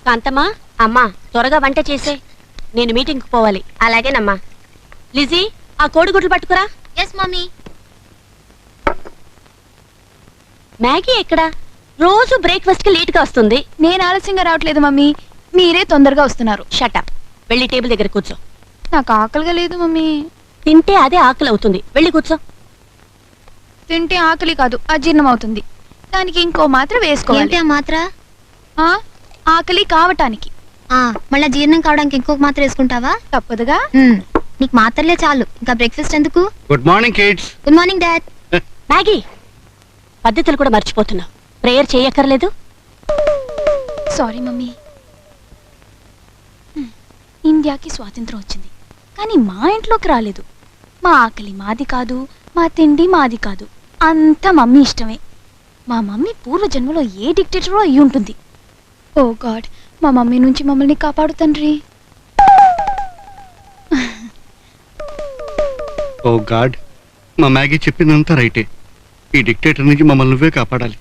కాంతమ్మా, అమ్మా త్వరగా వంట చేసే, నేను మీటింగ్కి పోవాలి. అలాగేనమ్మా. లిజీ, ఆ కోడిగుడ్లు పట్టుకురా. Yes mummy. మ్యాగీ ఎక్కడా? రోజు బ్రేక్ఫాస్ట్ కి లేట్ గా వస్తుంది. నేను ఆలస్యంగా రావట్లేదు మమ్మీ, మీరే తొందరగా వస్తున్నారు. షటప్. వెళ్ళి టేబుల్ దగ్గర కూర్చో. నాకు ఆకలిగా లేదు మమ్మీ. తింటే అదే ఆకలి అవుతుంది. వెళ్ళి కూర్చో. తింటే ఆకలి కాదు, అజీర్ణం అవుతుంది. దానికి ఇంకో మాత్ర వేసుకోవాలి. మాత్ర ఆ, ఆకలి కావటానికి. మళ్ళా జీర్ణం కావడానికి ఇంకొక మాత్ర వేసుకుంటావా? తప్పదుగా. నీకు మాత్రలే చాలు, ఇంకా బ్రేక్ఫాస్ట్ ఎందుకు? Good morning kids. Good morning dad. Maggi, పద్ధతులు కూడా మర్చిపోతున్నావు. ప్రేయర్ చేయక్కర్లేదు. Sorry mummy. ఇండియాకి స్వాతంత్రం వచ్చింది, కానీ మా ఇంట్లోకి రాలేదు. మా ఆకలి మాది కాదు, మా తిండి మాది కాదు, అంతా మమ్మీ ఇష్టమే. మా మమ్మీ పూర్వజన్మలో ఏ డిక్టేటరో అయి ఉంటుంది. ఓ గాడ్, మా మమ్మీ నుంచి మమ్మల్ని కాపాడు తండ్రి. ఓ గాడ్, మా మ్యాగీ చెప్పిందంతా రైటే. ఈ డిక్టేటర్ నుంచి మమ్మల్ని నువ్వే కాపాడాలి.